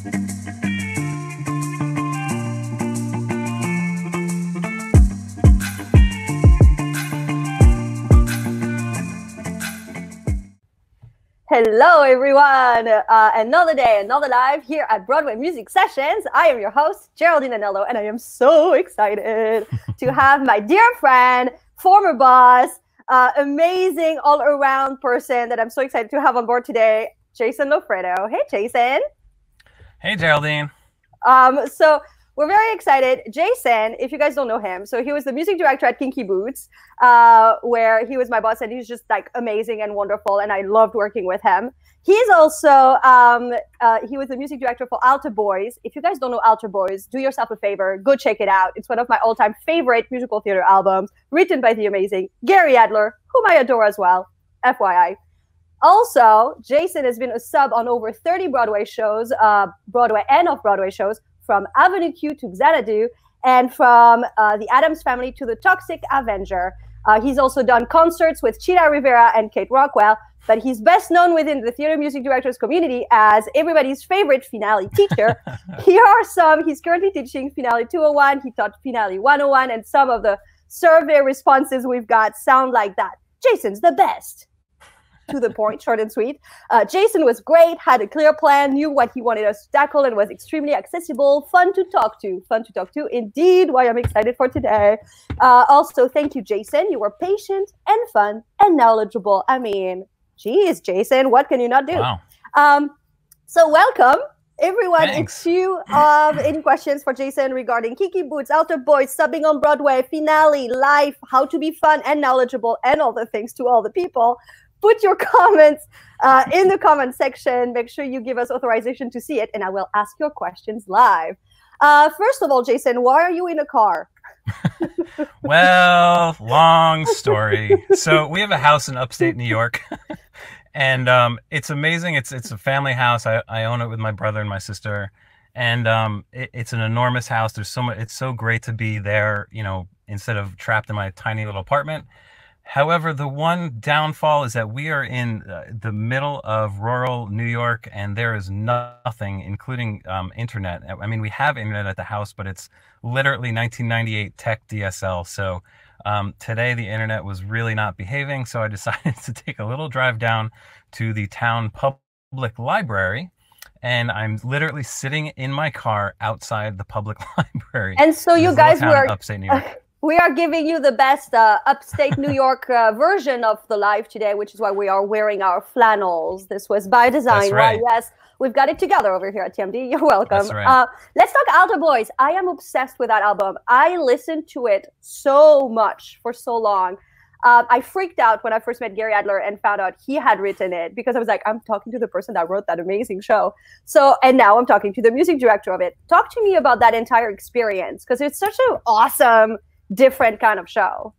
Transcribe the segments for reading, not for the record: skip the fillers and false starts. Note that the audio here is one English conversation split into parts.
Hello, everyone. Another day, another live here at Broadway Music Sessions. I am your host, Geraldine Anello, and I am so excited to have my dear friend, former boss, amazing all-around person that I'm so excited to have on board today, Jason Loffredo. Hey, Jason. Hey, Geraldine. So we're very excited. Jason, if you guys don't know him, so he was the music director at Kinky, where he was my boss, and he's just like amazing and wonderful, and I loved working with him. He's also, he was the music director for Boyz. If you guys don't know Boyz, do yourself a favor, go check it out. It's one of my all-time favorite musical theater albums, written by the amazing Gary Adler, whom I adore as well, FYI. Also, Jason has been a sub on over 30 Broadway shows, Broadway and off-Broadway shows, from Avenue Q to Xanadu, and from the Addams Family to the Toxic Avenger. He's also done concerts with Chita Rivera and Kate Rockwell, but he's best known within the theater music directors community as everybody's favorite finale teacher. Here are some. He's currently teaching Finale 201. He taught Finale 101, and some of the survey responses we've got sound like that. Jason's the best. To the point, short and sweet. Jason was great, had a clear plan, knew what he wanted us to tackle, and was extremely accessible, fun to talk to. Fun to talk to, indeed, why I'm excited for today. Also, thank you, Jason. You were patient and fun and knowledgeable. I mean, geez, Jason, what can you not do? Wow. So welcome, everyone. Thanks. If you have any questions for Jason regarding Kinky Boots, Altar Boys, subbing on Broadway, Finale, life, how to be fun and knowledgeable, and all the things to all the people, put your comments in the comment section. Make sure you give us authorization to see it, and I will ask your questions live. First of all, Jason, why are you in a car? Well, long story. So we have a house in upstate New York, and it's amazing. It's a family house. I own it with my brother and my sister, and it's an enormous house. There's so much. It's so great to be there, you know, instead of trapped in my tiny little apartment. However, the one downfall is that we are in the middle of rural New York, and there is nothing, including internet. I mean, we have internet at the house, but it's literally 1998 tech DSL. So today the internet was really not behaving, so I decided to take a little drive down to the town public library, and I'm literally sitting in my car outside the public library. And so you guys were upstate New York. We are giving you the best upstate New York version of the live today, which is why we are wearing our flannels. This was by design. That's right. Yes, we've got it together over here at TMD. You're welcome. That's right. Let's talk Altar Boys. I am obsessed with that album. I listened to it so much for so long. I freaked out when I first met Gary Adler and found out he had written it, because I was like, I'm talking to the person that wrote that amazing show. So, and now I'm talking to the music director of it. Talk to me about that entire experience, because it's such an awesome, different kind of show.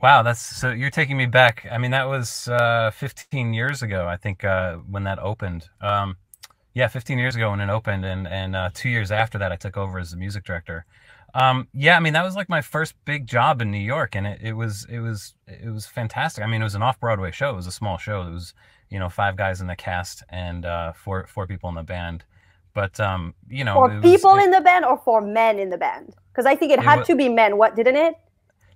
Wow, that's so you're taking me back. I mean, that was 15 years ago, I think, when that opened. Yeah, 15 years ago when it opened, and 2 years after that, I took over as the music director. Yeah, I mean, that was like my first big job in New York, and it was fantastic. I mean, it was an off-Broadway show. It was a small show. It was, you know, 5 guys in the cast and four people in the band. But you know, for people in the band or for men in the band? Because I think it had to be men. What, didn't it?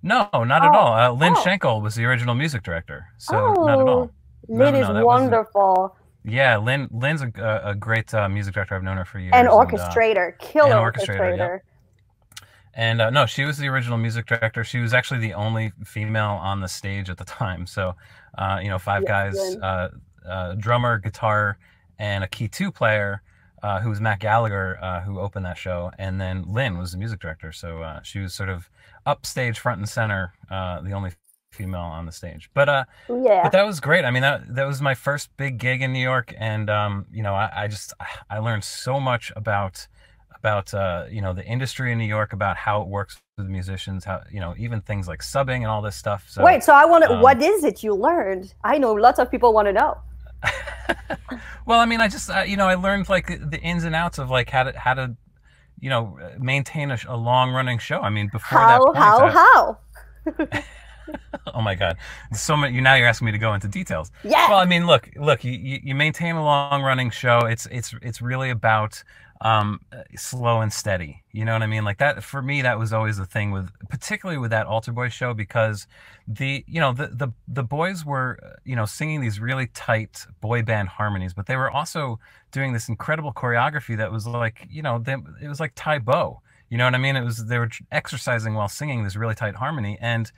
No, not at all. Lynn Schenkel was the original music director, so not at all. Lynn is wonderful. Yeah, Lynn's a great music director. I've known her for years. And orchestrator, killer orchestrator. Yeah. And no, she was the original music director. She was actually the only female on the stage at the time. So, you know, 5 guys, drummer, guitar, and a key 2 player, who was Matt Gallagher, who opened that show. And then Lynn was the music director. So she was sort of upstage, front and center, the only female on the stage. But but that was great. I mean, that was my first big gig in New York, and you know, I learned so much about you know, the industry in New York, about how it works with musicians, how, you know, even things like subbing and all this stuff. So wait, so I want to, what is it you learned? I know lots of people want to know. Well, I mean, I just you know, I learned like the ins and outs of like how to you know, maintain a long running show. I mean, before that point, how Oh my God, so many. Now you're asking me to go into details. Yes. Well, I mean, look. You maintain a long running show. It's really about slow and steady. You know what I mean? Like that for me. That was always the thing with, particularly with that Altar Boy show, because the boys were singing these really tight boy band harmonies, but they were also doing this incredible choreography that was like it was like Tai Bo. You know what I mean? It was, they were exercising while singing this really tight harmony. And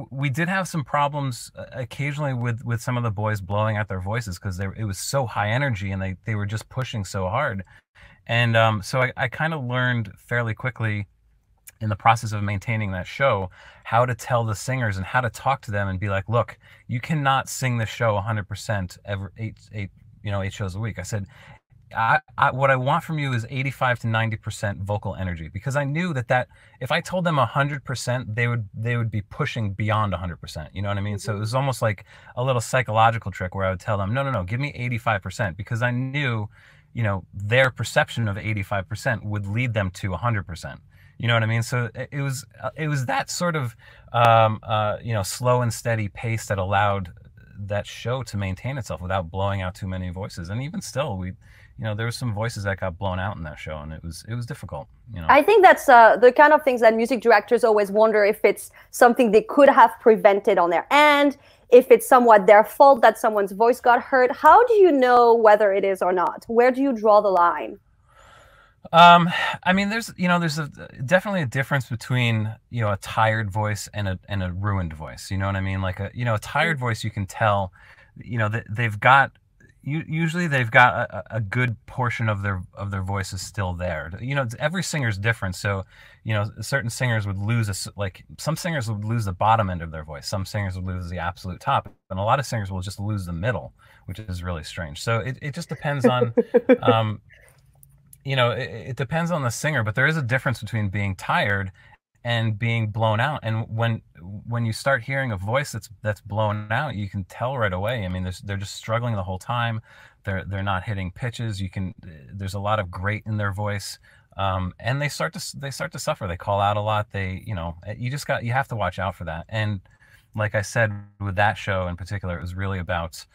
we did have some problems occasionally with some of the boys blowing out their voices because it was so high energy and they were just pushing so hard. And so I kind of learned fairly quickly in the process of maintaining that show how to tell the singers and how to talk to them and be like, look, you cannot sing the show 100% ever, eight shows a week. I said, what I want from you is 85 to 90% vocal energy, because I knew that if I told them 100%, they would be pushing beyond 100%. You know what I mean? So it was almost like a little psychological trick where I would tell them, no, give me 85%, because I knew, their perception of 85% would lead them to 100%. You know what I mean? So it was that sort of slow and steady pace that allowed that show to maintain itself without blowing out too many voices. And even still, there were some voices that got blown out in that show, and it was difficult. I think that's the kind of things that music directors always wonder if it's something they could have prevented on their end, if it's somewhat their fault that someone's voice got hurt. How do you know whether it is or not? Where do you draw the line? I mean, there's definitely a difference between, a tired voice and a ruined voice. You know what I mean? Like a tired voice, you can tell, that they've got, usually they've got a good portion of their voice is still there. Every singer's different. So, certain singers would lose like some singers would lose the bottom end of their voice. Some singers would lose the absolute top, and a lot of singers will just lose the middle, which is really strange. So it just depends on, it depends on the singer, but there is a difference between being tired and being blown out. And when you start hearing a voice that's blown out, you can tell right away. I mean, they're just struggling the whole time. They're not hitting pitches. There's a lot of grate in their voice, and they start to suffer. They call out a lot. You have to watch out for that. And like I said, with that show in particular, it was really about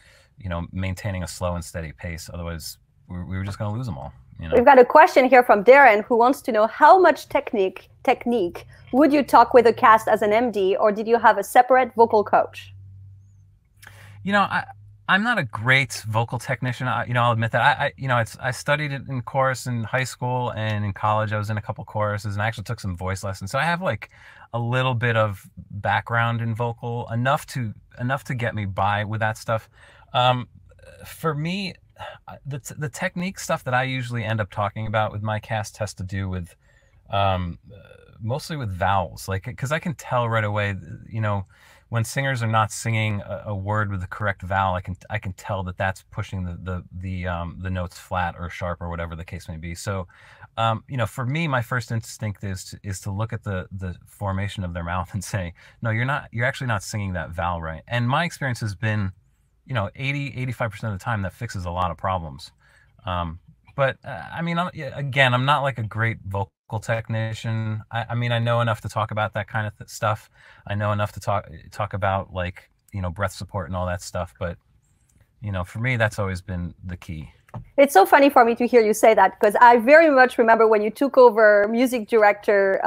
maintaining a slow and steady pace. Otherwise, we were just going to lose them all. We've got a question here from Darren, who wants to know how much technique would you talk with a cast as an MD, or did you have a separate vocal coach? I'm not a great vocal technician. I'll admit that. I studied it in chorus in high school, and in college I was in a couple choruses, and I actually took some voice lessons. So I have like a little bit of background in vocal, enough to get me by with that stuff. For me, the technique stuff that I usually end up talking about with my cast has to do with mostly with vowels, like, because I can tell right away, when singers are not singing a word with the correct vowel, I can tell that that's pushing the notes flat or sharp or whatever the case may be. So for me, my first instinct is to look at the formation of their mouth and say, no, you're actually not singing that vowel right. And my experience has been 80-85% of the time that fixes a lot of problems. But I mean, I'm not like a great vocal technician. I mean, I know enough to talk about that kind of stuff. I know enough to talk about, like, breath support and all that stuff. But for me, that's always been the key. It's so funny for me to hear you say that, because I very much remember when you took over music director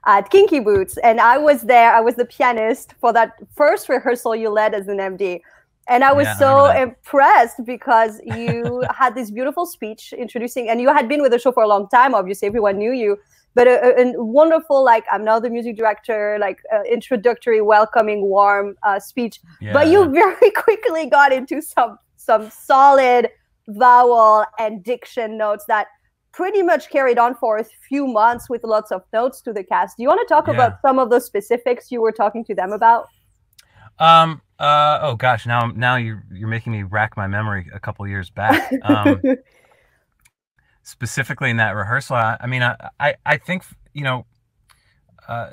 at Kinky Boots, and I was there. I was the pianist for that first rehearsal you led as an MD. And I was so impressed because you had this beautiful speech introducing, and you had been with the show for a long time, obviously, everyone knew you, but a wonderful, like, I'm now the music director, like, introductory, welcoming, warm speech. Yeah. But you very quickly got into some solid vowel and diction notes that pretty much carried on for a few months with lots of notes to the cast. Do you want to talk about some of the specifics you were talking to them about? Oh gosh, now you're making me rack my memory a couple years back. Specifically in that rehearsal, I mean, I think,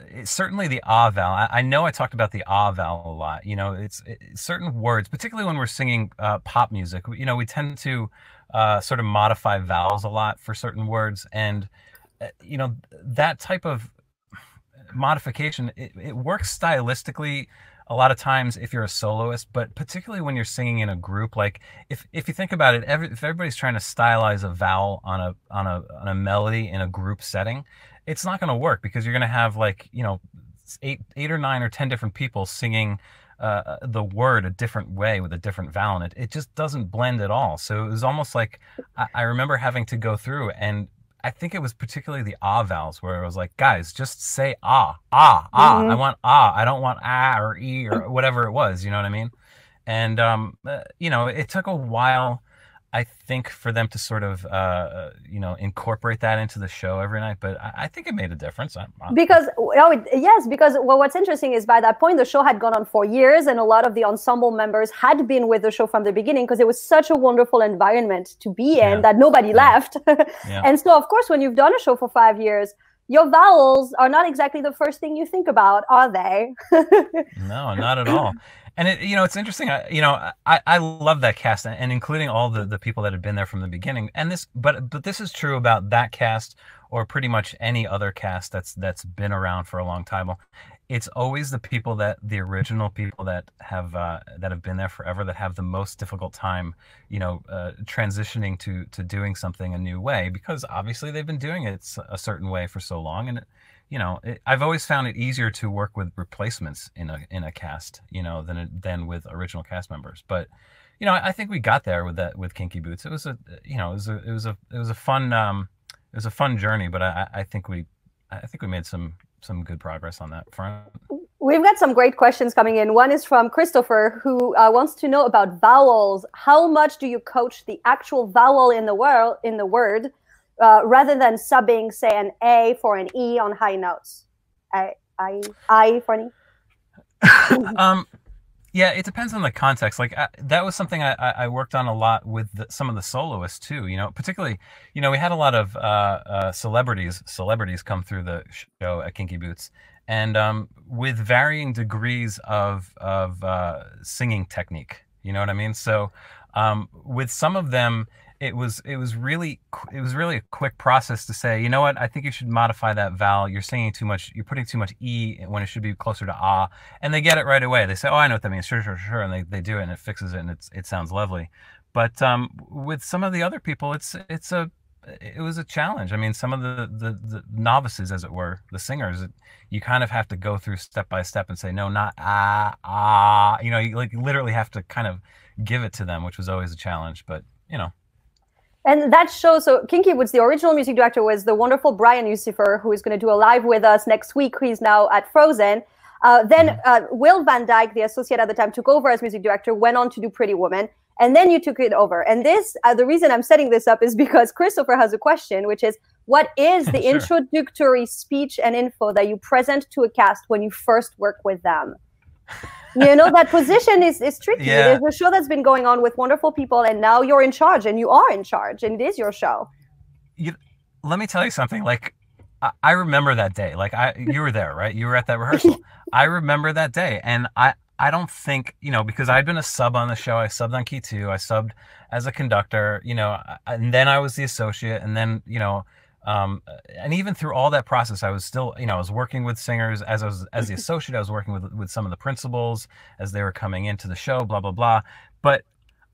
it's certainly the ah vowel. I know I talked about the ah vowel a lot. It's certain words, particularly when we're singing pop music, we tend to sort of modify vowels a lot for certain words. And, that type of, modification, it works stylistically a lot of times if you're a soloist, but particularly when you're singing in a group. Like if you think about it, if everybody's trying to stylize a vowel on a melody in a group setting, it's not going to work, because you're going to have, like, you know, eight or nine or 10 different people singing the word a different way with a different vowel, and it just doesn't blend at all. So it was almost like I remember having to go through, and I think it was particularly the ah vowels where it was like, guys, just say ah. I want ah. I don't want ah or e or whatever it was. You know what I mean? And you know, it took a while, I think, for them to sort of you know, incorporate that into the show every night. But I think it made a difference. Because yes, because well, what's interesting is by that point the show had gone on for years, and a lot of the ensemble members had been with the show from the beginning, because it was such a wonderful environment to be in that nobody left. And so, of course, when you've done a show for 5 years, your vowels are not exactly the first thing you think about, are they? No, not at all. And you know, it's interesting. I love that cast, and including all the people that had been there from the beginning. And but this is true about that cast, or pretty much any other cast that's been around for a long time. It's always the original people that have been there forever that have the most difficult time, you know, transitioning to doing something a new way, because obviously they've been doing it a certain way for so long. And you know, I've always found it easier to work with replacements in a cast, you know, than with original cast members. But you know, I think we got there with Kinky Boots. It was a fun journey, but I think we made some good progress on that front. We've got some great questions coming in. One is from Christopher, who wants to know about vowels. How much do you coach the actual vowel in the word? Rather than subbing, say, an A for an E on high notes. I for an E? Yeah, it depends on the context. Like that was something I worked on a lot with some of the soloists too. You know, particularly, you know, we had a lot of celebrities come through the show at Kinky Boots, and with varying degrees of singing technique. You know what I mean? So with some of them, it was really a quick process to say, you know what, I think you should modify that vowel. You're singing too much. You're putting too much E when it should be closer to ah. And they get it right away. They say, oh, I know what that means. Sure. And they do it, and it fixes it, and it sounds lovely. But with some of the other people, it was a challenge. I mean, some of the novices, as it were, the singers, you kind of have to go through step by step and say, no, not ah. You know, you like literally have to kind of give it to them, which was always a challenge. But you know. And that show, so Kinky Boots, the original music director was the wonderful Brian Lucifer, who is going to do a live with us next week. He's now at Frozen. Then Will Van Dyke, the associate at the time, took over as music director, went on to do Pretty Woman, and then you took it over. And this, the reason I'm setting this up is because Christopher has a question, which is, what is the introductory speech and info that you present to a cast when you first work with them? You know, that position is tricky. Yeah. There's a show that's been going on with wonderful people, and now you're in charge, and you are in charge, and it is your show. Let me tell you something. Like, I remember that day. Like, you were there, right? You were at that rehearsal. I remember that day, and I don't think, you know, because I'd been a sub on the show. I subbed on Key 2. I subbed as a conductor, you know, and then I was the associate, and then, you know, and even through all that process, I was still, you know, I was working with singers as the associate. I was working with some of the principals as they were coming into the show, blah, blah, blah. But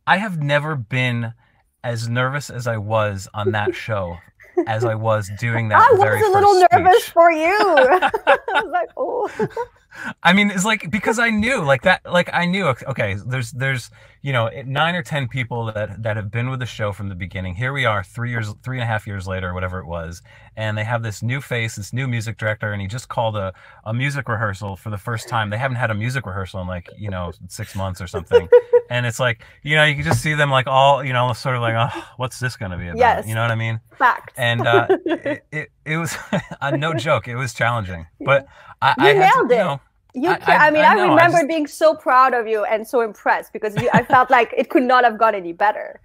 I have never been as nervous as I was on that show as I was doing that. I was a little nervous for you. I was like, oh. I mean, it's like, because I knew I knew, okay, there's, you know, 9 or 10 people that have been with the show from the beginning. Here we are 3.5 years later, or whatever it was. And they have this new face, this new music director, and he just called a music rehearsal for the first time. They haven't had a music rehearsal in, like, you know, 6 months or something. And it's like, you know, you can just see them like all, you know, sort of like, oh, what's this going to be about? Yes. You know what I mean? Fact. And it was no joke. It was challenging, but I nailed it. I remember being so proud of you and so impressed, because I felt like it could not have gone any better.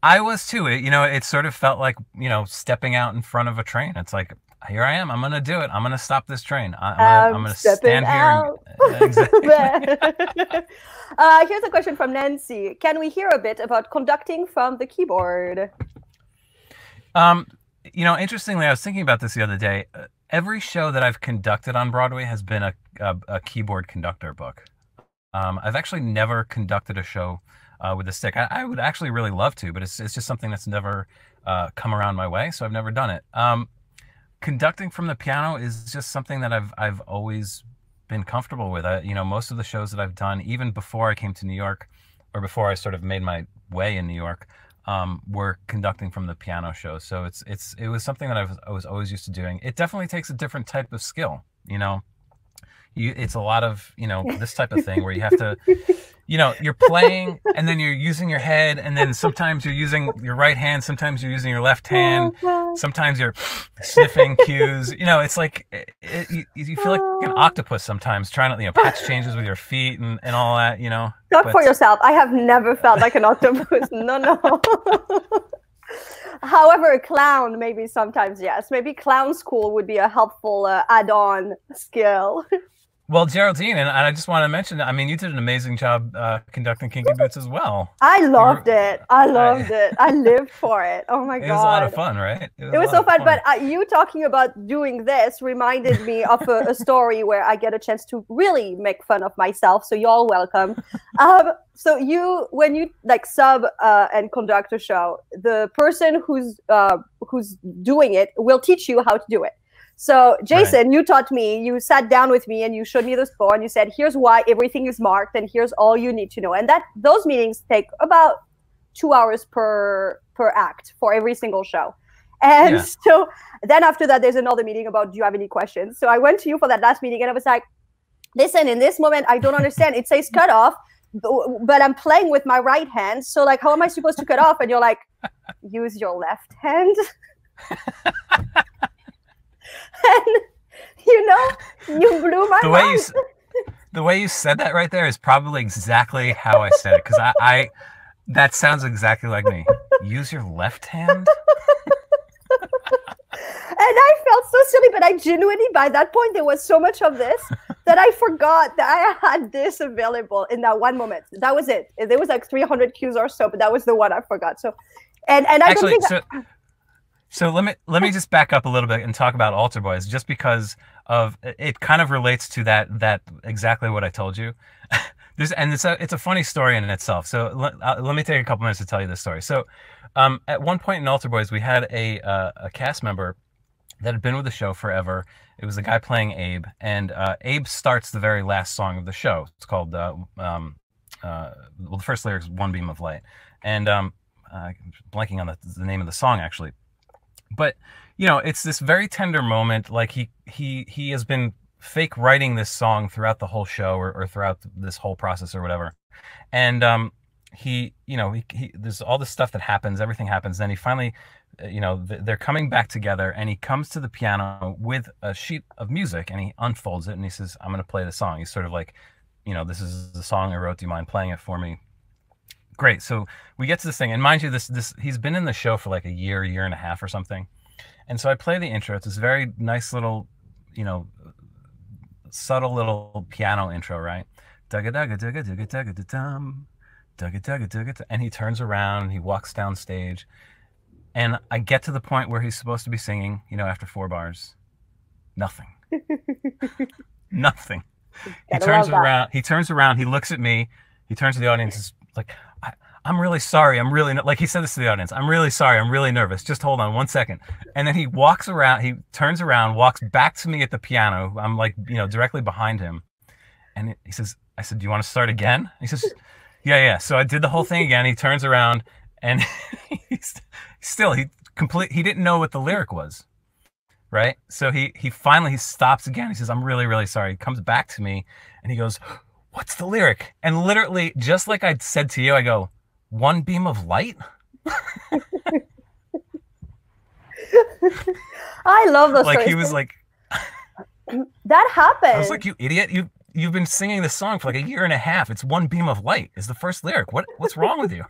I was too. You know, it sort of felt like, you know, stepping out in front of a train. It's like, here I am. I'm going to do it. I'm going to stop this train. I'm going to stand here. Exactly. Here's a question from Nancy. Can we hear a bit about conducting from the keyboard? You know, interestingly, I was thinking about this the other day. Every show that I've conducted on Broadway has been a keyboard conductor book. I've actually never conducted a show with a stick. I would actually really love to, but it's just something that's never come around my way, so I've never done it. Conducting from the piano is just something that I've always been comfortable with. You know, most of the shows that I've done, even before I came to New York, or before I sort of made my way in New York, were conducting from the piano shows. So it was something that I was always used to doing. It definitely takes a different type of skill, you know. It's a lot of, you know, this type of thing where you have to, you know, you're playing and then you're using your head, and then sometimes you're using your right hand, sometimes you're using your left hand, sometimes you're sniffing cues. You know, it's like you feel like an octopus sometimes trying to, you know, patch changes with your feet and all that, you know. Talk for yourself. I have never felt like an octopus. No. However, a clown, maybe sometimes, yes. Maybe clown school would be a helpful add-on skill. Well, Geraldine, and I just want to mention, I mean, you did an amazing job conducting Kinky Boots as well. I loved it. I loved it. I lived for it. Oh my God. It was a lot of fun, right? It was so fun. But you talking about doing this reminded me of a story where I get a chance to really make fun of myself. So you're all welcome. So when you like sub and conduct a show, the person who's doing it will teach you how to do it. So Jason, you taught me, you sat down with me and you showed me the score and you said, here's why everything is marked and here's all you need to know. And those meetings take about 2 hours per act for every single show. And so then after that, there's another meeting about, do you have any questions? So I went to you for that last meeting and I was like, listen, in this moment, I don't understand. It says cut off, but I'm playing with my right hand. So like, how am I supposed to cut off? And you're like, use your left hand. And, you know, you blew my mind. The way you said that right there is probably exactly how I said it. Because that sounds exactly like me. Use your left hand? And I felt so silly, but I genuinely, by that point, there was so much of this that I forgot that I had this available in that one moment. That was it. There was like 300 cues or so, but that was the one I forgot. So, and I actually, don't think... So let me just back up a little bit and talk about Altar Boys, just because of it kind of relates to that exactly what I told you. It's a funny story in itself. So let me take a couple minutes to tell you this story. So at one point in Altar Boys, we had a cast member that had been with the show forever. It was the guy playing Abe, and Abe starts the very last song of the show. It's called well, the first lyric is "One Beam of Light," and I'm blanking on the name of the song actually. But, you know, it's this very tender moment. Like he has been fake writing this song throughout the whole show or throughout this whole process or whatever. And there's all this stuff that happens, everything happens. Then he finally, you know, they're coming back together and he comes to the piano with a sheet of music and he unfolds it and he says, I'm going to play the song. He's sort of like, you know, this is the song I wrote. Do you mind playing it for me? Great. So we get to this thing, and mind you, this he's been in the show for like a year and a half or something. And so I play the intro. It's this very nice little, you know, subtle little piano intro, right? And he turns around, he walks down stage, and I get to the point where he's supposed to be singing, you know, after 4 bars. Nothing. Nothing. He turns around, he looks at me, he turns to the audience, is like, I'm really sorry. I'm really, like he said this to the audience. I'm really sorry. I'm really nervous. Just hold on 1 second. And then he walks around, he turns around, walks back to me at the piano. I'm like, you know, directly behind him. And he says, I said, do you want to start again? He says, yeah. So I did the whole thing again. He turns around and he didn't know what the lyric was. Right. So he finally stops again. He says, I'm really, really sorry. He comes back to me and he goes, what's the lyric? And literally, just like I said to you, I go, one beam of light? I love those like stories. He was like, that happened. I was like, you idiot. You've been singing this song for like a year and a half. It's one beam of light is the first lyric. What's wrong with you?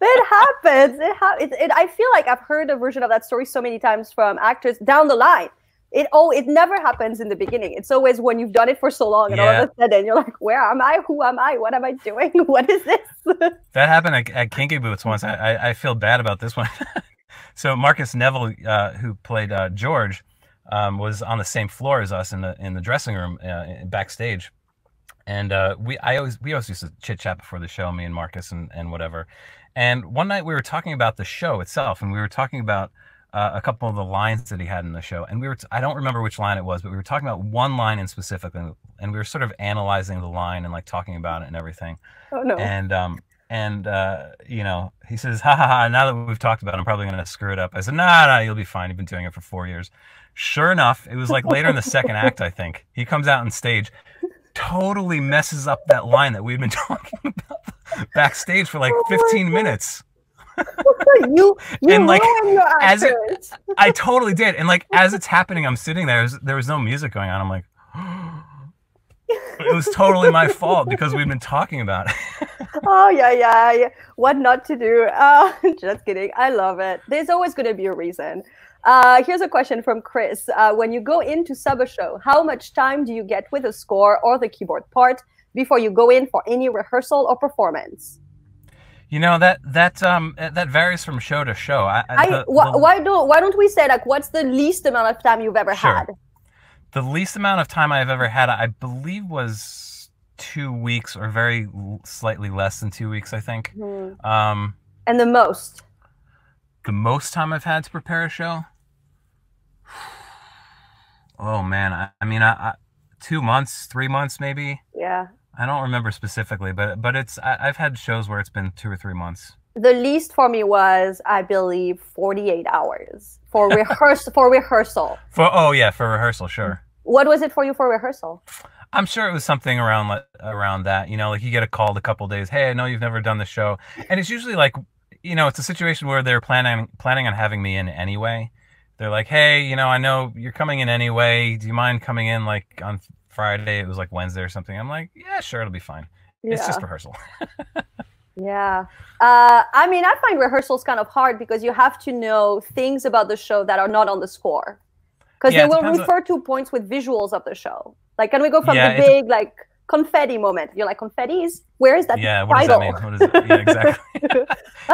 It happens. I feel like I've heard a version of that story so many times from actors down the line. It never happens in the beginning. It's always when you've done it for so long and all of a sudden you're like, where am I? Who am I? What am I doing? What is this? That happened at Kinky Boots once. I feel bad about this one. So Marcus Neville, who played George, was on the same floor as us in the dressing room backstage, and we always used to chit chat before the show, me and Marcus and whatever. And one night we were talking about the show itself, and we were talking about a couple of the lines that he had in the show, and I don't remember which line it was, but we were talking about one line in specific, and we were sort of analyzing the line and like talking about it and everything. Oh no. And you know, he says, ha ha ha, now that we've talked about it, I'm probably going to screw it up. I said, nah, you'll be fine. You've been doing it for 4 years. Sure enough, it was like later in the second act, I think. He comes out on stage, totally messes up that line that we've been talking about backstage for like 15 minutes. you and like ruined your as actors. I totally did. And like as it's happening, I'm sitting there. There was no music going on. I'm like, it was totally my fault because we've been talking about it. Oh yeah. What not to do? Just kidding. I love it. There's always going to be a reason. Here's a question from Chris. When you go in to sub a show, how much time do you get with the score or the keyboard part before you go in for any rehearsal or performance? You know, that varies from show to show. Why don't we say like what's the least amount of time you've ever had? The least amount of time I've ever had, I believe, was 2 weeks, or very slightly less than 2 weeks, I think. And the most? The most time I've had to prepare a show? Oh man, I mean, 2 months, 3 months maybe. Yeah. I don't remember specifically, but I've had shows where it's been 2 or 3 months. The least for me was, I believe, 48 hours for rehearsal. For rehearsal, sure. What was it for you for rehearsal? I'm sure it was something around that. You know, like you get a call a couple days. Hey, I know you've never done the show, and it's usually like, you know, it's a situation where they're planning on having me in anyway. They're like, hey, you know, I know you're coming in anyway. Do you mind coming in like on Friday? It was like Wednesday or something. I'm like, yeah, sure, it'll be fine. Yeah. It's just rehearsal. Yeah. I mean, I find rehearsals kind of hard because you have to know things about the show that are not on the score. Because they will refer to points with visuals of the show. Like, can we go from the big, like, confetti moment? You're like, confettis? Where is that title? What does that mean? What is it? Yeah, exactly.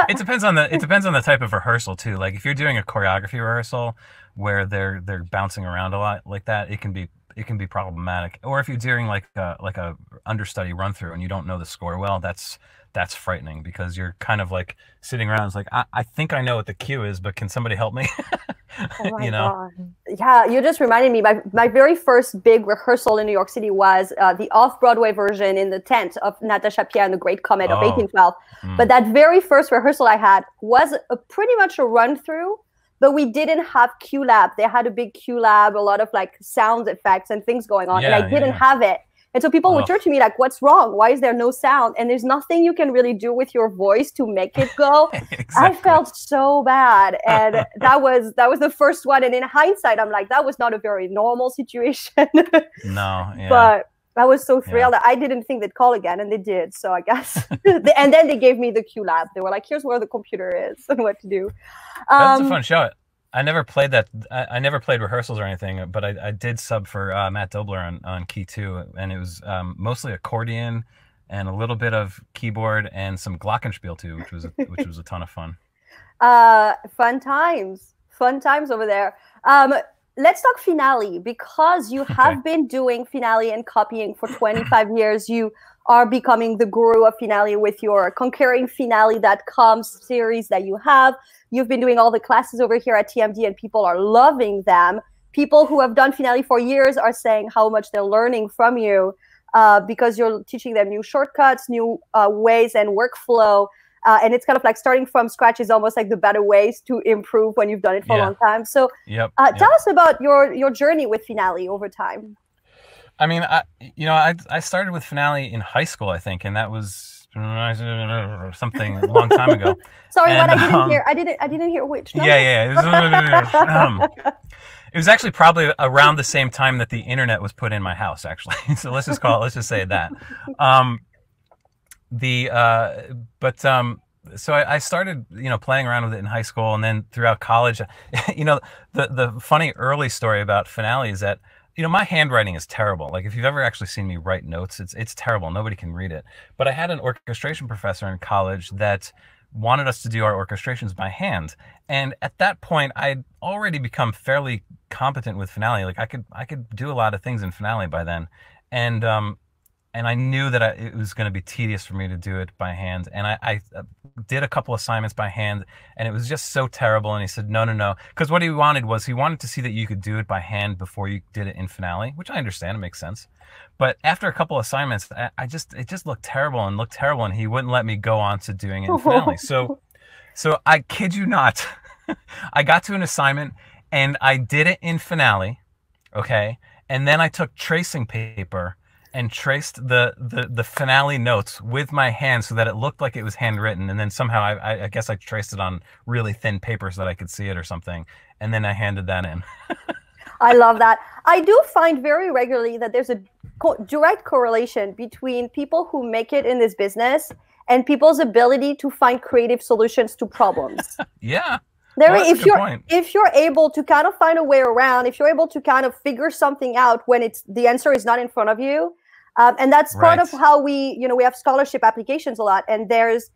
It depends on the type of rehearsal too. Like if you're doing a choreography rehearsal where they're bouncing around a lot like that, it can be problematic. Or if you're doing like a understudy run through and you don't know the score well, that's frightening because you're kind of like sitting around. It's like, I think I know what the cue is, but can somebody help me? Oh my you know? God. Yeah, you just reminded me. My very first big rehearsal in New York City was the off-Broadway version in the tent of Natasha Pierre and the Great Comet of 1812. But that very first rehearsal I had was pretty much a run-through, but we didn't have Q Lab. They had a big Q Lab, a lot of like sound effects and things going on, and I didn't have it. And so people would turn to me like, what's wrong? Why is there no sound? And there's nothing you can really do with your voice to make it go. Exactly. I felt so bad. And that was the first one. And in hindsight, I'm like, that was not a very normal situation. No. Yeah. But I was so thrilled. I didn't think they'd call again, and they did. So I guess. And then they gave me the Q Lab. They were like, here's where the computer is and what to do. That's a fun show. I never played that. I never played rehearsals or anything, but I did sub for Matt Dobler on Key 2, and it was mostly accordion and a little bit of keyboard and some glockenspiel too, which was a ton of fun. Fun times over there. Let's talk finale, because you have been doing finale and copying for 25 years. You are becoming the guru of finale with your Conquering Finale.com series that you have. You've been doing all the classes over here at TMD, and people are loving them. People who have done finale for years are saying how much they're learning from you because you're teaching them new shortcuts, new ways and workflow. And it's kind of like starting from scratch is almost like the better ways to improve when you've done it for a long time. So tell us about your journey with finale over time. I mean, I started with finale in high school, I think, and that was something a long time ago. Sorry, what I didn't hear. I didn't hear which number. It was actually probably around the same time that the internet was put in my house, actually. So let's just say that. So I started, playing around with it in high school, and then throughout college. The funny early story about finale is that, my handwriting is terrible. Like if you've ever actually seen me write notes, it's terrible. Nobody can read it. But I had an orchestration professor in college that wanted us to do our orchestrations by hand. And at that point, I'd already become fairly competent with finale. Like I could do a lot of things in finale by then, and I knew that it was going to be tedious for me to do it by hand. And I did a couple assignments by hand, and it was just so terrible. And he said, no, no, no. Because what he wanted was he wanted to see that you could do it by hand before you did it in finale, which I understand. It makes sense. But after a couple assignments, it just looked terrible, and he wouldn't let me go on to doing it in finale. So I kid you not, I got to an assignment, and I did it in finale, okay? And then I took tracing paper and traced the finale notes with my hand so that it looked like it was handwritten. And then somehow I guess I traced it on really thin paper so that I could see it or something. And then I handed that in. I love that. I do find very regularly that there's a direct correlation between people who make it in this business and people's ability to find creative solutions to problems. Yeah. If you're able to kind of find a way around, if you're able to kind of figure something out when the answer is not in front of you, and that's part of how we have scholarship applications a lot. And there's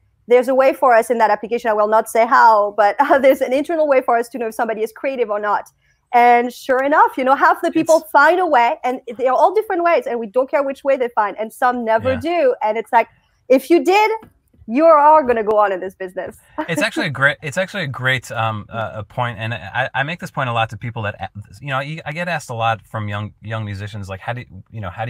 a way for us in that application. I will not say how, but there's an internal way for us to know if somebody is creative or not. And sure enough, half the people find a way, and they're all different ways, and we don't care which way they find, and some never do. And it's like, if you did, you are going to go on in this business. It's actually a great point, and I make this point a lot to people that I get asked a lot from young musicians, like how do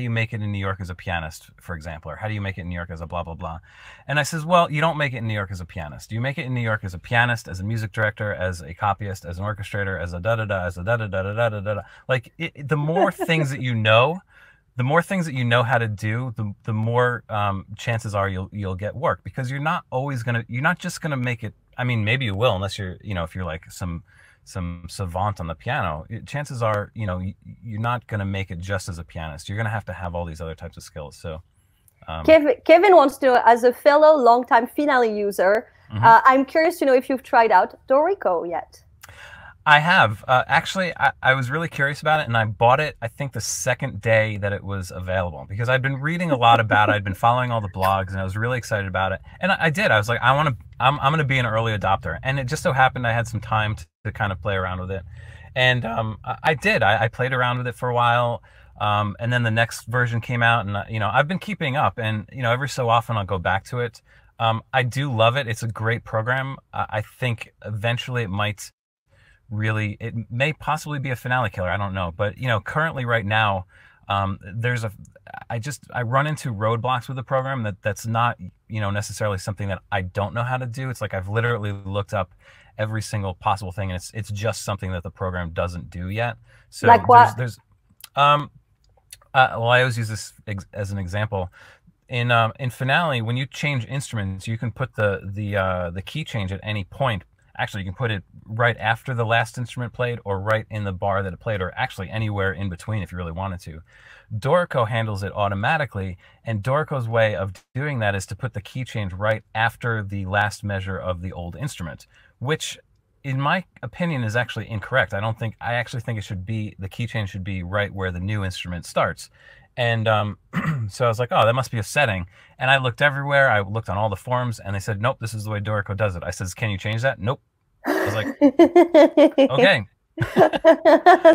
you make it in New York as a pianist, for example, or how do you make it in New York as a blah blah blah, and I says, well, you don't make it in New York as a pianist. You make it in New York as a pianist, as a music director, as a copyist, as an orchestrator, as a da da da, as a da da da da da da da. Like the more things that you know. The more things that you know how to do, the more chances are you'll get work, because you're not just gonna make it. I mean, maybe you will, unless you're if you're like some savant on the piano. Chances are you're not gonna make it just as a pianist. You're gonna have to have all these other types of skills. So Kevin wants to know, as a fellow longtime finale user, I'm curious to know if you've tried out Dorico yet. I have. Actually, I was really curious about it, and I bought it, I think, the second day that it was available, because I'd been reading a lot about it. I'd been following all the blogs, and I was really excited about it. And I did. I was like, I'm going to be an early adopter. And it just so happened I had some time to kind of play around with it. And I did. I played around with it for a while. And then the next version came out, and, I've been keeping up. And, every so often I'll go back to it. I do love it. It's a great program. I think eventually it may possibly be a finale killer. I don't know. But, currently right now, I run into roadblocks with the program that's not, necessarily something that I don't know how to do. It's like I've literally looked up every single possible thing, and it's just something that the program doesn't do yet. So like what? Well, I always use this as an example. In finale, when you change instruments, you can put the key change at any point. Actually, you can put it right after the last instrument played, or right in the bar that it played, or actually anywhere in between if you really wanted to. Dorico handles it automatically, and Dorico's way of doing that is to put the key change right after the last measure of the old instrument, which, in my opinion, is actually incorrect. I actually think the key change should be right where the new instrument starts. And so I was like, oh, that must be a setting. And I looked everywhere. I looked on all the forums, and they said, nope, this is the way Dorico does it. I says, can you change that? Nope. I was like, okay.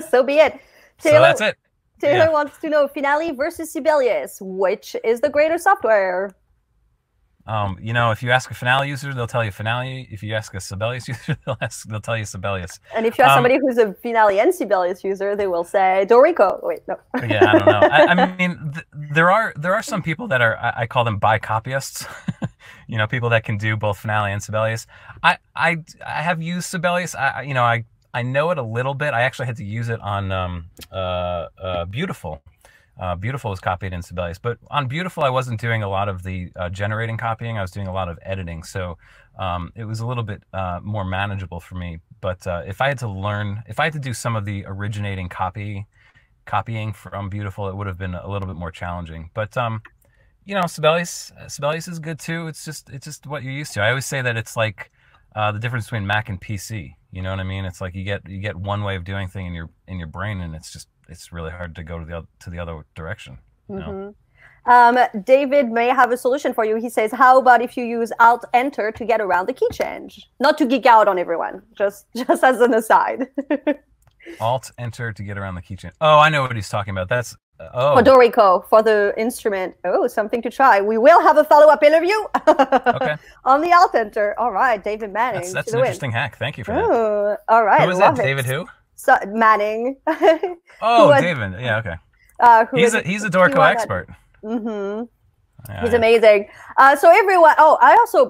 So be it. So that's it. Taylor wants to know, Finale versus Sibelius, which is the greater software? If you ask a Finale user, they'll tell you Finale. If you ask a Sibelius user, they'll tell you Sibelius. And if you ask somebody who's a Finale and Sibelius user, they will say Dorico. Wait, no. Yeah, I don't know. I mean, there are some people that I call them bicopyists. People that can do both Finale and Sibelius. I have used Sibelius. I know it a little bit. I actually had to use it on Beautiful. Beautiful was copied in Sibelius, but on Beautiful I wasn't doing a lot of the generating copying. I was doing a lot of editing, so it was a little bit more manageable for me. But if I had to do some of the originating copying from Beautiful, it would have been a little bit more challenging. But Sibelius is good too. It's just what you're used to. I always say that it's like the difference between Mac and PC. You know what I mean? It's like you get one way of doing thing in your brain, and it's really hard to go to the other direction. David may have a solution for you. He says, how about if you use Alt-Enter to get around the key change? Not to geek out on everyone, just as an aside. Alt-Enter to get around the key change. Oh, I know what he's talking about. That's for Dorico, for the instrument. Oh, something to try. We will have a follow-up interview okay. on the Alt-Enter. All right, David Manning. That's an interesting hack. Thank you for that. All right. Who was that? David who? So, Manning. Oh, David. Yeah, okay. He's a Dorico expert. Mm-hmm. Yeah, he's amazing. So everyone,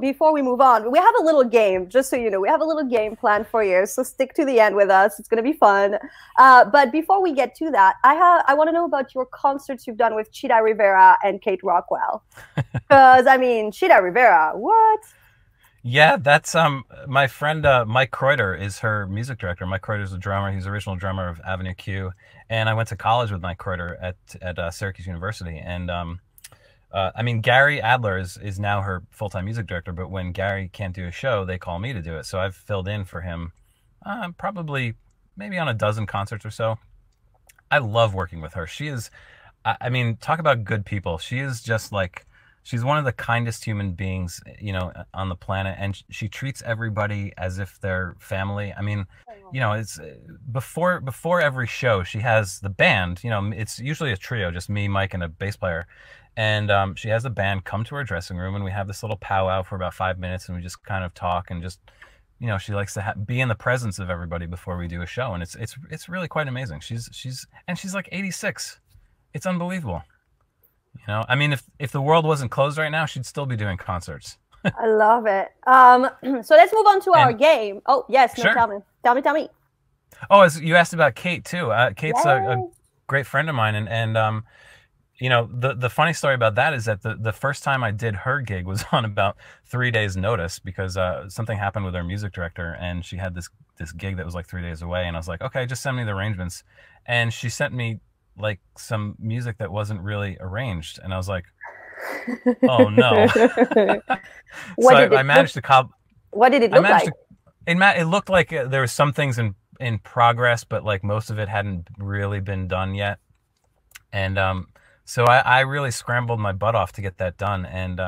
before we move on, we have a little game, just so you know, we have a little game planned for you. So stick to the end with us. It's going to be fun. But before we get to that, I want to know about your concerts you've done with Chita Rivera and Kate Rockwell. Because, I mean, Chita Rivera, what? Yeah, that's my friend Mike Kreuter is her music director. Mike Kreuter is the drummer. He's the original drummer of Avenue Q. And I went to college with Mike Kreuter at Syracuse University. And I mean, Gary Adler is now her full-time music director, but when Gary can't do a show, they call me to do it. So I've filled in for him probably maybe on a dozen concerts or so. I love working with her. She is, I mean, talk about good people. She is just like, she's one of the kindest human beings, you know, on the planet. And she treats everybody as if they're family. I mean, you know, it's before every show, she has the band, you know, it's usually a trio, just me, Mike, and a bass player. And she has the band come to her dressing room, and we have this little powwow for about 5 minutes, and we just kind of talk and just, you know, she likes to be in the presence of everybody before we do a show, and it's really quite amazing. She's like 86. It's unbelievable. You know, I mean, if the world wasn't closed right now, she'd still be doing concerts. I love it. So let's move on to our game. Oh yes, no, sure. Tell me. Oh, as you asked about Kate too. Kate's a great friend of mine, and you know, the funny story about that is that the first time I did her gig was on about 3 days notice because something happened with her music director, and she had this gig that was like 3 days away, and I was like, okay, just send me the arrangements. And she sent me like some music that wasn't really arranged, and I was like, oh no. So I managed to cobble. What did it look like? It looked like there was some things in progress, but like most of it hadn't really been done yet. And so I really scrambled my butt off to get that done. And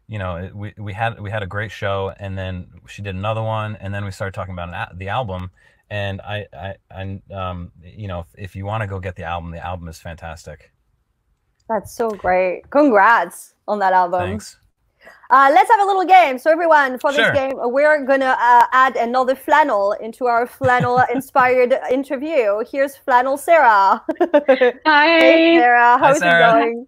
you know, we had a great show, and then she did another one, and then we started talking about the album. And I you know, if you want to go get the album is fantastic. That's so great. Congrats on that album. Thanks. Let's have a little game. So everyone, for this Sure. game, we're going to add another flannel into our flannel-inspired interview. Here's Flannel Sarah. Hi. Hey, Sarah. How Hi, is Sarah. it going?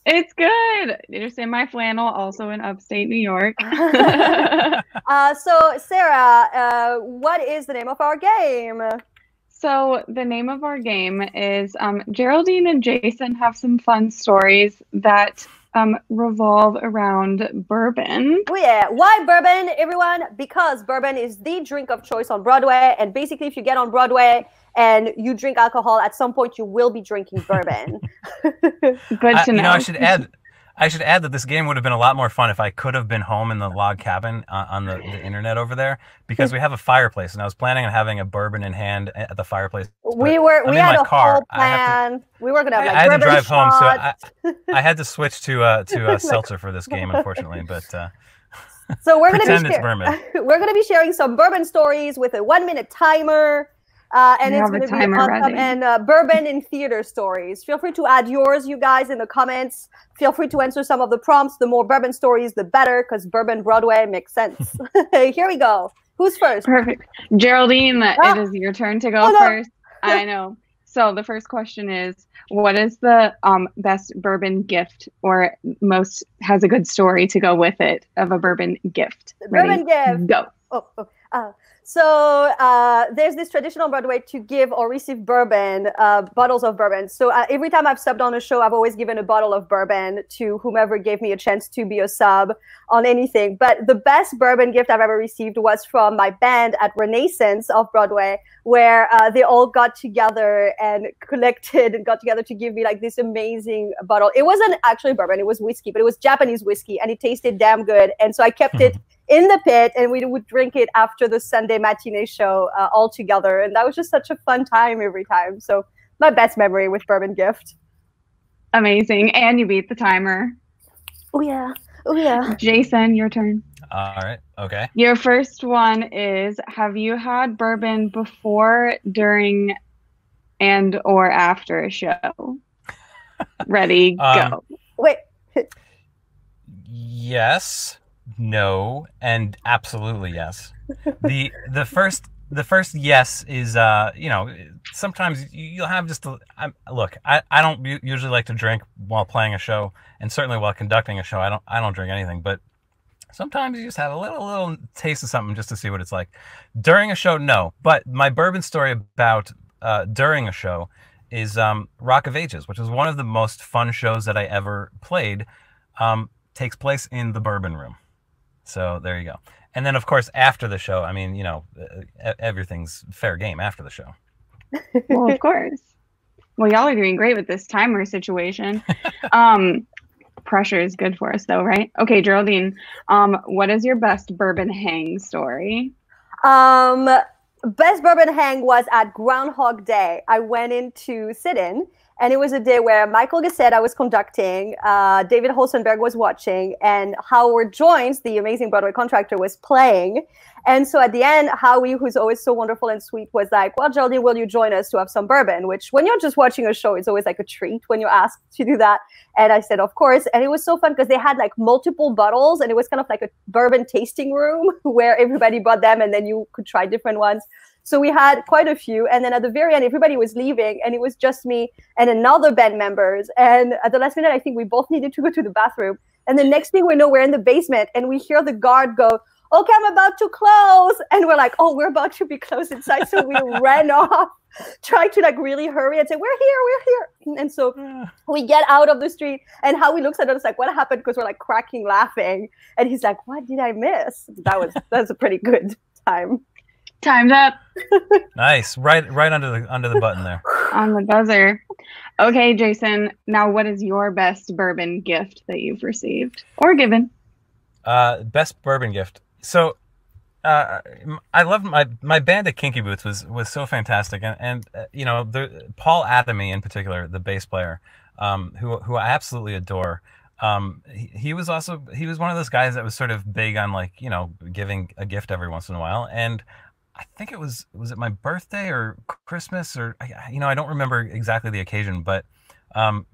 It's good. You're in my flannel, also in upstate New York. So Sarah, what is the name of our game? So the name of our game is Geraldine and Jason have some fun stories that revolve around bourbon. Oh yeah, why bourbon, everyone? Because bourbon is the drink of choice on Broadway, and basically if you get on Broadway and you drink alcohol, at some point you will be drinking bourbon. Good to know. You know, I should add that this game would have been a lot more fun if I could have been home in the log cabin on the internet over there, because we have a fireplace, and I was planning on having a bourbon in hand at the fireplace. We had a whole plan. We were gonna have like I had to bourbon drive home, shots. so I had to switch to seltzer for this game, unfortunately. But so we're pretend it's bourbon. We're gonna be sharing some bourbon stories with a 1-minute timer. And it's going to be awesome. And bourbon in theater stories. Feel free to add yours, you guys, in the comments. Feel free to answer some of the prompts. The more bourbon stories, the better, because bourbon Broadway makes sense. Here we go. Who's first? Perfect. Geraldine, it is your turn to go first. I know. So the first question is, what is the best bourbon gift, or most has a good story to go with it, of a bourbon gift? Bourbon gift. Go. So there's this tradition on Broadway to give or receive bourbon, bottles of bourbon. So every time I've subbed on a show, I've always given a bottle of bourbon to whomever gave me a chance to be a sub on anything. But the best bourbon gift I've ever received was from my band at Renaissance off Broadway, where they all got together and got together to give me like this amazing bottle. It wasn't actually bourbon, it was whiskey, but it was Japanese whiskey, and it tasted damn good. And so I kept it in the pit, and we would drink it after the Sunday matinee show all together. And that was just such a fun time every time. So my best memory with bourbon gift. Amazing. And you beat the timer. Oh yeah. Oh yeah. Jason, your turn. All right. Okay. Your first one is, have you had bourbon before, during, and or after a show? Ready, go. Wait. Yes, no, and absolutely yes. The first yes is sometimes you'll have just look. I don't usually like to drink while playing a show, and certainly while conducting a show. I don't drink anything, but sometimes you just have a little taste of something just to see what it's like. During a show, no. But my bourbon story about during a show is Rock of Ages, which is one of the most fun shows that I ever played. Takes place in the bourbon room. So there you go. And then, of course, after the show, I mean, everything's fair game after the show. Well, of course. Well, y'all are doing great with this timer situation. Pressure is good for us, though, right? Okay, Geraldine, what is your best bourbon hang story? Best bourbon hang was at Groundhog Day. I went in to sit in, and it was a day where Michael Gassetta was conducting, David Holstenberg was watching, and Howard Jones, the amazing Broadway contractor, was playing. And so at the end, Howie, who's always so wonderful and sweet, was like, well, Geraldine, will you join us to have some bourbon? Which, when you're just watching a show, it's always like a treat when you're asked to do that. And I said, of course. And it was so fun because they had like multiple bottles, and it was kind of like a bourbon tasting room where everybody brought them, and then you could try different ones. So we had quite a few. And then at the very end, everybody was leaving, and it was just me and another band members. And at the last minute, I think we both needed to go to the bathroom. And the next thing we know, we're in the basement, and we hear the guard go, okay, I'm about to close. And we're like, oh, we're about to be closed inside. So we ran off, trying to like really hurry and say, we're here. And so we get out of the street, and Howie looks at us like, what happened? Because we're like cracking laughing. And he's like, what did I miss? That's a pretty good time. Time's up. Nice. Right under the button there. On the buzzer. Okay, Jason. Now, what is your best bourbon gift that you've received or given? Best bourbon gift. So, I love my band at Kinky Boots was so fantastic, and Paul Adamy in particular, the bass player, who I absolutely adore. He was one of those guys that was sort of big on like giving a gift every once in a while, and I think it was it my birthday or Christmas, or I don't remember exactly the occasion, but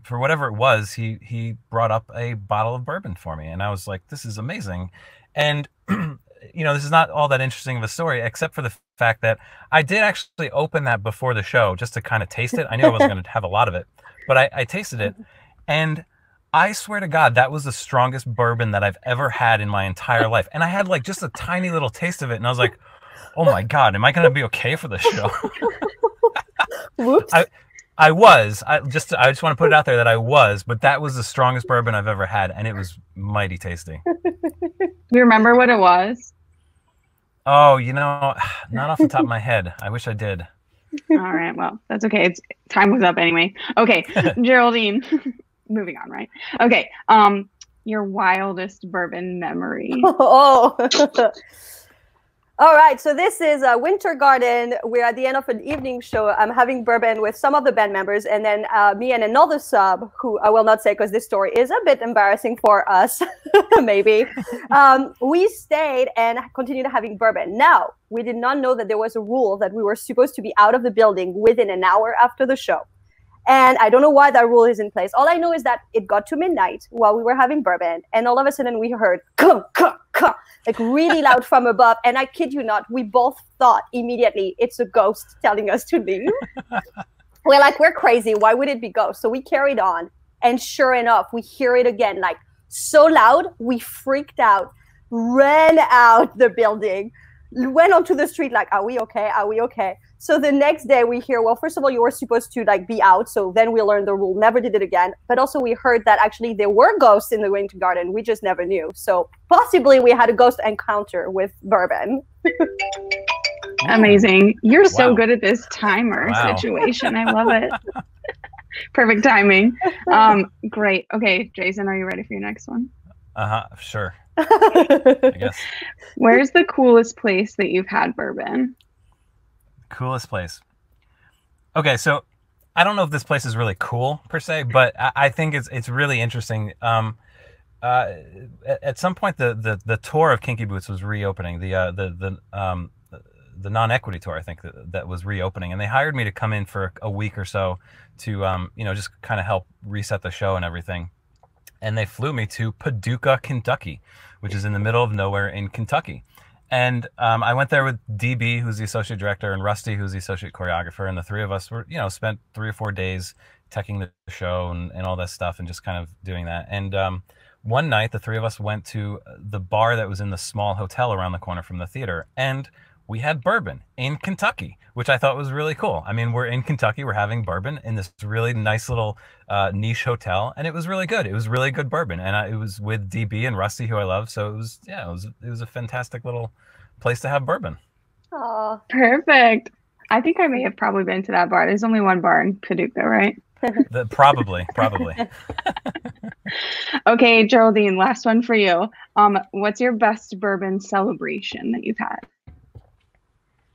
for whatever it was, he brought up a bottle of bourbon for me, and I was like, this is amazing. And this is not all that interesting of a story, except for the fact that I did actually open that before the show just to kind of taste it. I knew I wasn't going to have a lot of it, but I tasted it, and I swear to God, that was the strongest bourbon that I've ever had in my entire life. And I had like just a tiny little taste of it, and I was like, oh my God, am I going to be okay for the show? Whoops. I just want to put it out there that I was, but that was the strongest bourbon I've ever had, and it was mighty tasty. You remember what it was? Oh, not off the top of my head. I wish I did. All right, well, that's okay. Time was up anyway. Okay, Geraldine, moving on, right? Okay, your wildest bourbon memory. Oh. All right, so this is Winter Garden. We're at the end of an evening show. I'm having bourbon with some of the band members, and then me and another sub, who I will not say because this story is a bit embarrassing for us, maybe. We stayed and continued having bourbon. Now, we did not know that there was a rule that we were supposed to be out of the building within an hour after the show. And I don't know why that rule is in place. All I know is that it got to midnight while we were having bourbon, and all of a sudden we heard like really loud from above. And I kid you not, we both thought immediately it's a ghost telling us to leave. We're like, we're crazy. Why would it be ghost? So we carried on, and sure enough, we hear it again, like so loud. We freaked out, ran out the building, went onto the street like, are we okay? Are we okay? So the next day we hear, well, first of all, you were supposed to like be out. So then we learned the rule, never did it again. But also we heard that actually there were ghosts in the Winter Garden. We just never knew. So possibly we had a ghost encounter with bourbon. Amazing. You're so good at this timer situation. I love it. Perfect timing. Great. Okay, Jason, are you ready for your next one? Sure. I guess. Where's the coolest place that you've had bourbon? Coolest place. Okay, so I don't know if this place is really cool per se, but I think it's really interesting. At some point, the tour of Kinky Boots was reopening. The non-equity tour, I think that was reopening, and they hired me to come in for a week or so to just kind of help reset the show and everything. And they flew me to Paducah, Kentucky, which is in the middle of nowhere in Kentucky. And I went there with DB, who's the associate director, and Rusty, who's the associate choreographer, and the three of us were, spent 3 or 4 days teching the show and all that stuff, and just kind of doing that. And one night, the three of us went to the bar that was in the small hotel around the corner from the theater, and we had bourbon in Kentucky, which I thought was really cool. I mean, we're in Kentucky, we're having bourbon in this really nice little niche hotel, and it was really good. It was really good bourbon, and it was with DB and Rusty, who I love. So it was a fantastic little place to have bourbon. Oh, perfect. I think I may have probably been to that bar. There's only one bar in Paducah, right? Probably. Okay, Geraldine, last one for you. What's your best bourbon celebration that you've had?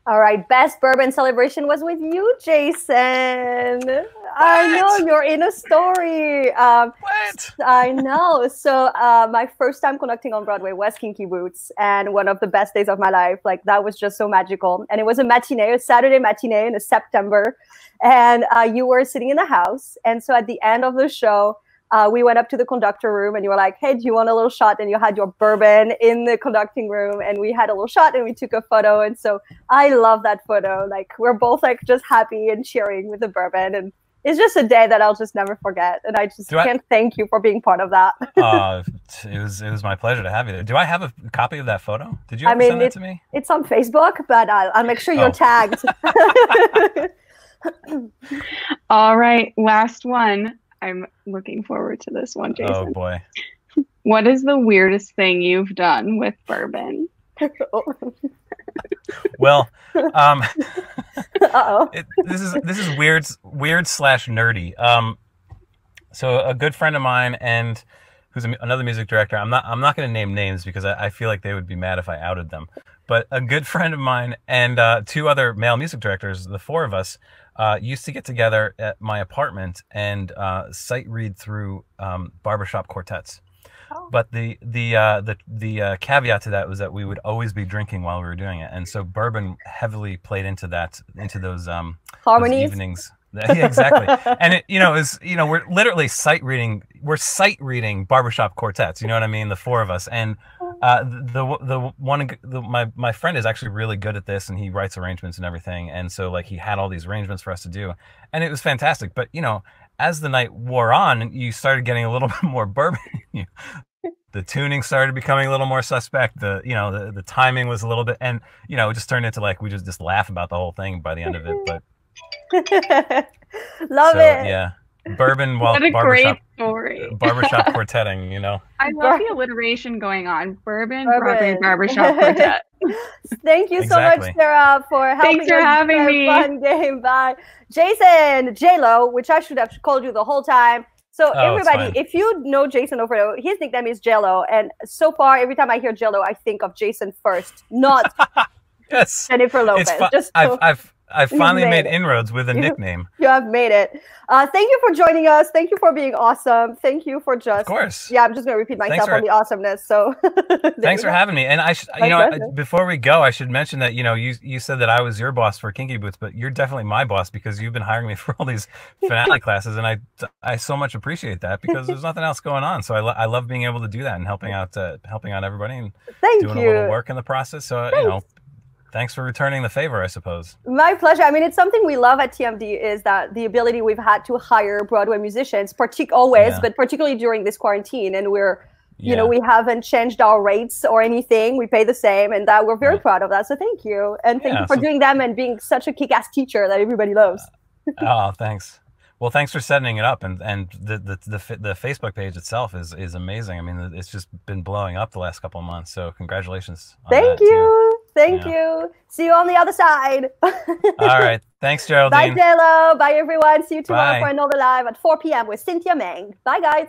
All right, best bourbon celebration was with you, Jason. I know, you're in a story. What? I know. So my first time conducting on Broadway was Kinky Boots, and one of the best days of my life. Like, that was just so magical. And it was a matinee, a Saturday matinee in September, and you were sitting in the house. And so at the end of the show, we went up to the conductor room, and you were like, hey, do you want a little shot? And you had your bourbon in the conducting room, and we had a little shot, and we took a photo. And so I love that photo. Like, we're both like just happy and cheering with the bourbon. And it's just a day that I'll just never forget. And I just can't thank you for being part of that. It was my pleasure to have you there. Do I have a copy of that photo? Did you ever send that to me? It's on Facebook, but I'll make sure you're tagged. All right, last one. I'm looking forward to this one, Jason. Oh, boy. What is the weirdest thing you've done with bourbon? Well, uh-oh. This is weird slash nerdy. So a good friend of mine, and who's another music director. I'm not going to name names because I feel like they would be mad if I outed them. But a good friend of mine and 2 other male music directors, the 4 of us, used to get together at my apartment and sight read through barbershop quartets. Oh. But the caveat to that was that we would always be drinking while we were doing it, and so bourbon heavily played into those harmonies, those evenings. Yeah, exactly. And we're literally sight reading barbershop quartets. You know what I mean? The 4 of us, and my friend is actually really good at this, and he writes arrangements and everything. And so like he had all these arrangements for us to do, and it was fantastic. But as the night wore on, you started getting a little bit more bourbon. The tuning started becoming a little more suspect. The timing was a little bit, and it just turned into like we just laugh about the whole thing by the end of it. But love it. Yeah, bourbon while what a barbershop great story. Barbershop quartetting. I love the alliteration going on. Bourbon. Broadway barbershop quartet. Thank you so much, Sarah, for helping Thanks for having me. Fun game. Bye, Jason J-Lo, which I should have called you the whole time. So everybody, if you know Jason Loffredo, his nickname is Jello, and so far every time I hear Jello, I think of Jason first, not yes. Jennifer Lopez. I've finally made inroads with a nickname. You have made it. Thank you for joining us. Thank you for being awesome. Thank you for just. Of course. Yeah, I'm just going to repeat myself on the awesomeness. So. Thanks for having me. And before we go, I should mention that you said that I was your boss for Kinky Boots, but you're definitely my boss because you've been hiring me for all these finale classes, and I so much appreciate that because there's nothing else going on. So I love being able to do that and helping out everybody and doing a little work in the process. So thanks for returning the favor, I suppose. My pleasure. I mean, it's something we love at TMD is that the ability we've had to hire Broadway musicians, but particularly during this quarantine. And we're, we haven't changed our rates or anything. We pay the same, and that we're very proud of that. So thank you. And thank you for doing them and being such a kick-ass teacher that everybody loves. Oh, thanks. Well, thanks for setting it up, and the Facebook page itself is amazing. I mean, it's just been blowing up the last couple of months. So congratulations. Thank you. Thank you. See you on the other side. All right. Thanks, Geraldine. Bye, Jello. Bye, everyone. See you tomorrow for another live at 4 p.m. with Cynthia Meng. Bye, guys.